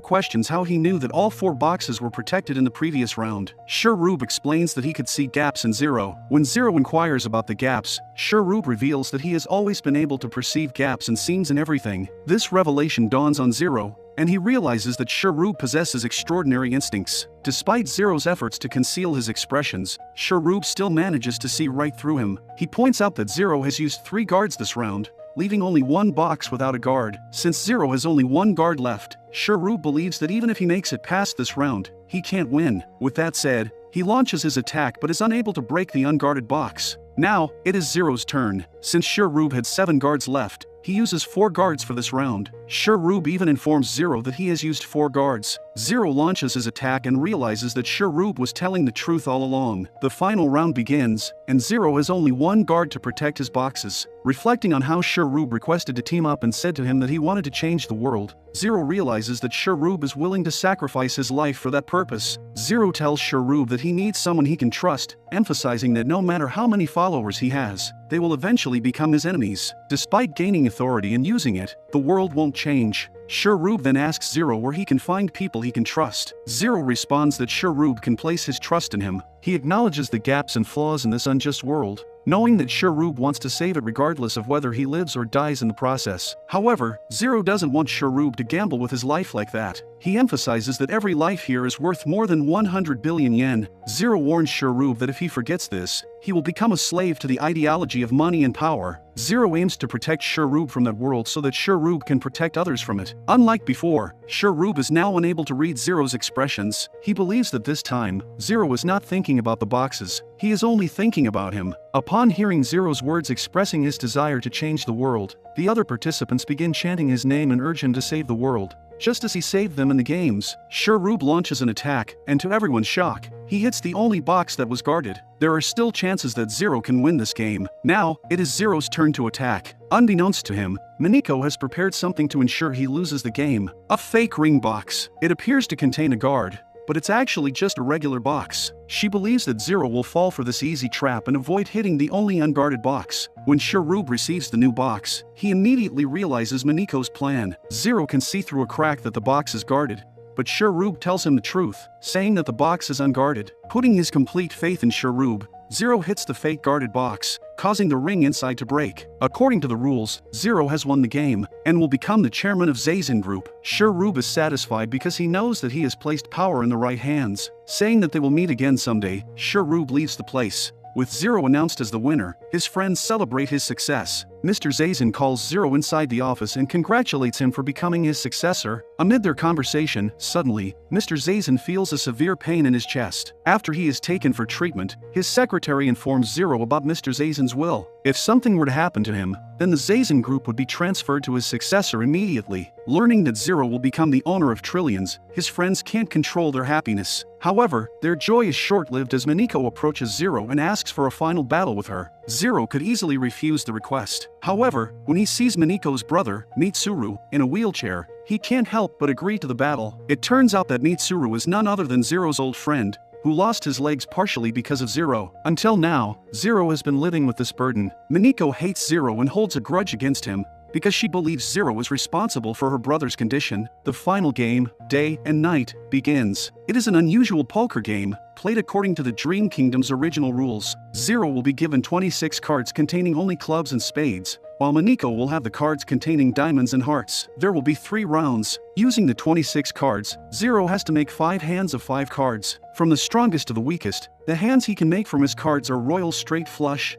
questions how he knew that all 4 boxes were protected in the previous round. Sherub explains that he could see gaps in Zero. When Zero inquires about the gaps, Sherub reveals that he has always been able to perceive gaps and seams in everything. This revelation dawns on Zero, and he realizes that Sherub possesses extraordinary instincts. Despite Zero's efforts to conceal his expressions, Sherub still manages to see right through him. He points out that Zero has used 3 guards this round, leaving only 1 box without a guard. Since Zero has only 1 guard left, Sherub believes that even if he makes it past this round, he can't win. With that said, he launches his attack but is unable to break the unguarded box. Now, it is Zero's turn. Since Sherub had 7 guards left, he uses 4 guards for this round. Sherub even informs Zero that he has used 4 guards. Zero launches his attack and realizes that Sherub was telling the truth all along. The final round begins, and Zero has only 1 guard to protect his boxes. Reflecting on how Sherub requested to team up and said to him that he wanted to change the world, Zero realizes that Sherub is willing to sacrifice his life for that purpose. Zero tells Sherub that he needs someone he can trust, emphasizing that no matter how many followers he has, they will eventually become his enemies. Despite gaining authority and using it, the world won't change. Sherub then asks Zero where he can find people he can trust. Zero responds that Sherub can place his trust in him. He acknowledges the gaps and flaws in this unjust world, knowing that Sherub wants to save it regardless of whether he lives or dies in the process. However, Zero doesn't want Sherub to gamble with his life like that. He emphasizes that every life here is worth more than 100 billion yen. Zero warns Sherub that if he forgets this, he will become a slave to the ideology of money and power. Zero aims to protect Sherub from that world so that Sherub can protect others from it. Unlike before, Sherub is now unable to read Zero's expressions. He believes that this time, Zero is not thinking about the boxes. He is only thinking about him. Upon hearing Zero's words expressing his desire to change the world, the other participants begin chanting his name and urge him to save the world. Just as he saved them in the games, Sherub launches an attack, and to everyone's shock, he hits the only box that was guarded. There are still chances that Zero can win this game. Now, it is Zero's turn to attack. Unbeknownst to him, Miniko has prepared something to ensure he loses the game. A fake ring box. It appears to contain a guard, but it's actually just a regular box. She believes that Zero will fall for this easy trap and avoid hitting the only unguarded box. When Sherub receives the new box, he immediately realizes Miniko's plan. Zero can see through a crack that the box is guarded, but Sherub tells him the truth, saying that the box is unguarded. Putting his complete faith in Sherub, Zero hits the fake guarded box, causing the ring inside to break. According to the rules, Zero has won the game, and will become the chairman of Zazen Group. Sherub is satisfied because he knows that he has placed power in the right hands. Saying that they will meet again someday, Sherub leaves the place. With Zero announced as the winner, his friends celebrate his success. Mr. Zazen calls Zero inside the office and congratulates him for becoming his successor. Amid their conversation, suddenly, Mr. Zazen feels a severe pain in his chest. After he is taken for treatment, his secretary informs Zero about Mr. Zazen's will. If something were to happen to him, then the Zazen Group would be transferred to his successor immediately. Learning that Zero will become the owner of trillions, his friends can't control their happiness. However, their joy is short-lived as Miniko approaches Zero and asks for a final battle with her. Zero could easily refuse the request. However, when he sees Miniko's brother, Mitsuru, in a wheelchair, he can't help but agree to the battle. It turns out that Mitsuru is none other than Zero's old friend, who lost his legs partially because of Zero. Until now, Zero has been living with this burden. Miniko hates Zero and holds a grudge against him, because she believes Zero is responsible for her brother's condition. The final game, Day and Night, begins. It is an unusual poker game, played according to the Dream Kingdom's original rules. Zero will be given 26 cards containing only clubs and spades, while Miniko will have the cards containing diamonds and hearts. There will be 3 rounds. Using the 26 cards, Zero has to make 5 hands of 5 cards. From the strongest to the weakest, the hands he can make from his cards are Royal Straight Flush,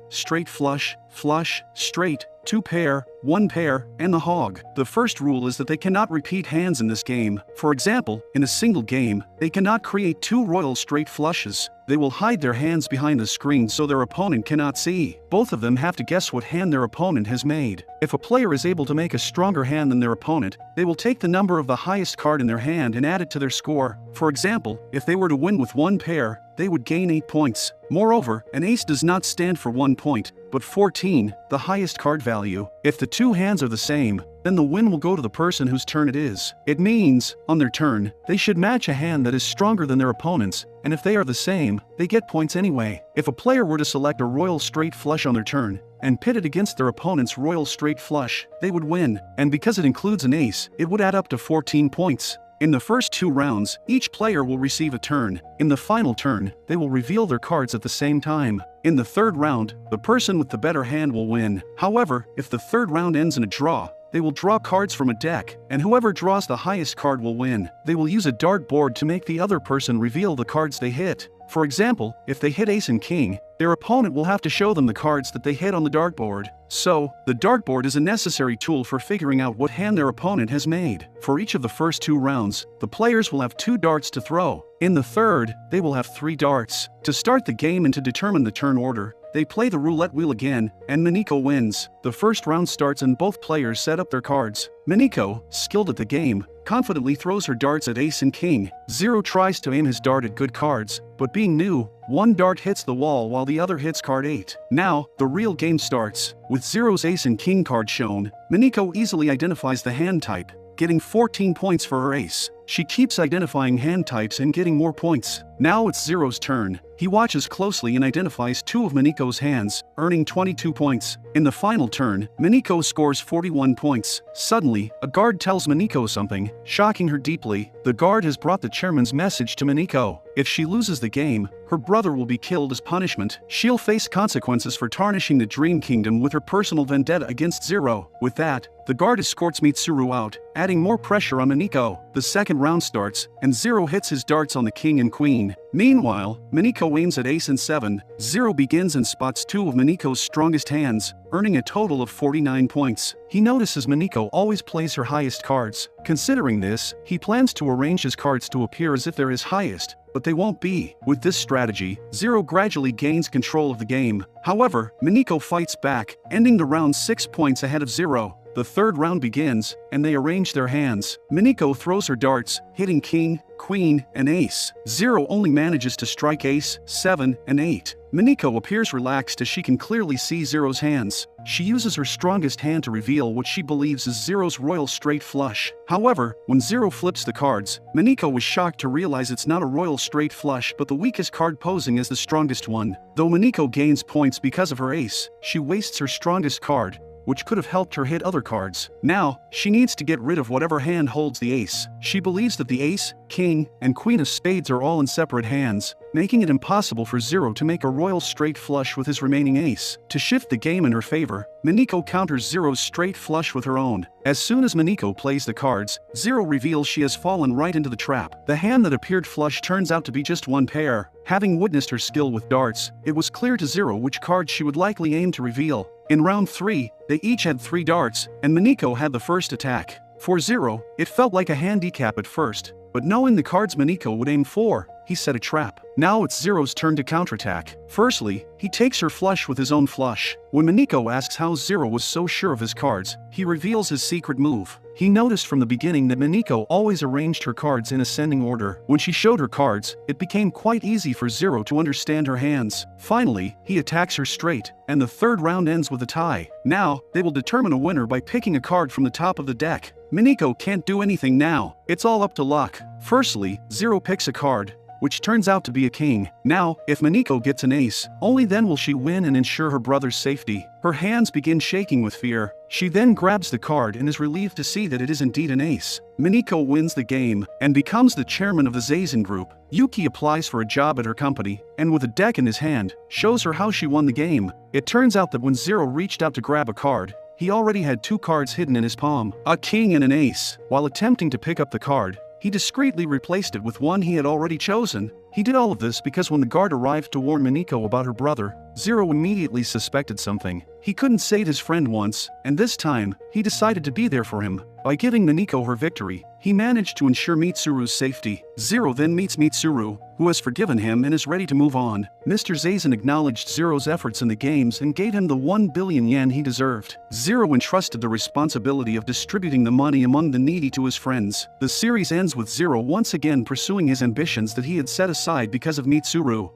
Flush, Straight, 2 pair, 1 pair, and the Hog. The first rule is that they cannot repeat hands in this game. For example, in a single game, they cannot create 2 Royal Straight Flushes. They will hide their hands behind the screen so their opponent cannot see. Both of them have to guess what hand their opponent has made. If a player is able to make a stronger hand than their opponent, they will take the number of the highest card in their hand and add it to their score. For example, if they were to win with 1 pair, they would gain 8 points. Moreover, an ace does not stand for 1 point, but 14, the highest card value. If the 2 hands are the same, then the win will go to the person whose turn it is. It means, on their turn, they should match a hand that is stronger than their opponent's, and if they are the same, they get points anyway. If a player were to select a Royal Straight Flush on their turn, and pit it against their opponent's Royal Straight Flush, they would win, and because it includes an ace, it would add up to 14 points. In the first 2 rounds, each player will receive a turn. In the final turn, they will reveal their cards at the same time. In the 3rd round, the person with the better hand will win. However, if the 3rd round ends in a draw, they will draw cards from a deck, and whoever draws the highest card will win. They will use a dart board to make the other person reveal the cards they hit. For example, if they hit Ace and King, their opponent will have to show them the cards that they hit on the dartboard. So, the dartboard is a necessary tool for figuring out what hand their opponent has made. For each of the first 2 rounds, the players will have 2 darts to throw. In the 3rd, they will have 3 darts. To start the game and to determine the turn order, they play the roulette wheel again, and Miniko wins. The first round starts and both players set up their cards. Miniko, skilled at the game, confidently throws her darts at Ace and King. Zero tries to aim his dart at good cards, but being new, 1 dart hits the wall while the other hits card 8. Now, the real game starts. With Zero's Ace and King card shown, Miniko easily identifies the hand type, getting 14 points for her ace. She keeps identifying hand types and getting more points. Now it's Zero's turn. He watches closely and identifies 2 of Miniko's hands, earning 22 points. In the final turn, Miniko scores 41 points. Suddenly, a guard tells Miniko something, shocking her deeply. The guard has brought the chairman's message to Miniko. If she loses the game, her brother will be killed as punishment. She'll face consequences for tarnishing the Dream Kingdom with her personal vendetta against Zero. With that, the guard escorts Mitsuru out, adding more pressure on Miniko. The second round starts, and Zero hits his darts on the king and queen. Meanwhile, Miniko aims at ace and 7. Zero begins and spots 2 of Miniko's strongest hands, earning a total of 49 points. He notices Miniko always plays her highest cards. Considering this, he plans to arrange his cards to appear as if they're his highest, but they won't be. With this strategy, Zero gradually gains control of the game. However, Miniko fights back, ending the round 6 points ahead of Zero. The 3rd round begins, and they arrange their hands. Miniko throws her darts, hitting king, queen, and ace. Zero only manages to strike ace, 7, and 8. Miniko appears relaxed as she can clearly see Zero's hands. She uses her strongest hand to reveal what she believes is Zero's Royal Straight Flush. However, when Zero flips the cards, Miniko is shocked to realize it's not a Royal Straight Flush but the weakest card posing as the strongest one. Though Miniko gains points because of her ace, she wastes her strongest card, which could have helped her hit other cards. Now, she needs to get rid of whatever hand holds the ace. She believes that the ace, king, and queen of spades are all in separate hands, making it impossible for Zero to make a Royal Straight Flush with his remaining ace. To shift the game in her favor, Miniko counters Zero's straight flush with her own. As soon as Miniko plays the cards, Zero reveals she has fallen right into the trap. The hand that appeared flush turns out to be just 1 pair. Having witnessed her skill with darts, it was clear to Zero which card she would likely aim to reveal. In round 3, they each had 3 darts, and Miniko had the first attack. For Zero, it felt like a handicap at first, but knowing the cards Miniko would aim for, he set a trap. Now it's Zero's turn to counterattack. Firstly, he takes her flush with his own flush. When Miniko asks how Zero was so sure of his cards, he reveals his secret move. He noticed from the beginning that Miniko always arranged her cards in ascending order. When she showed her cards, it became quite easy for Zero to understand her hands. Finally, he attacks her straight, and the 3rd round ends with a tie. Now, they will determine a winner by picking a card from the top of the deck. Miniko can't do anything now. It's all up to luck. Firstly, Zero picks a card, which turns out to be a king. Now, if Miniko gets an ace, only then will she win and ensure her brother's safety. Her hands begin shaking with fear. She then grabs the card and is relieved to see that it is indeed an ace. Miniko wins the game and becomes the chairman of the Zazen group. Yuki applies for a job at her company, and with a deck in his hand, shows her how she won the game. It turns out that when Zero reached out to grab a card, he already had 2 cards hidden in his palm, a king and an ace. While attempting to pick up the card, he discreetly replaced it with one he had already chosen. He did all of this because when the guard arrived to warn Miniko about her brother, Zero immediately suspected something. He couldn't save his friend once, and this time, he decided to be there for him. By giving Miniko her victory, he managed to ensure Mitsuru's safety. Zero then meets Mitsuru, who has forgiven him and is ready to move on. Mr. Zazen acknowledged Zero's efforts in the games and gave him the 1 billion yen he deserved. Zero entrusted the responsibility of distributing the money among the needy to his friends. The series ends with Zero once again pursuing his ambitions that he had set aside because of Mitsuru.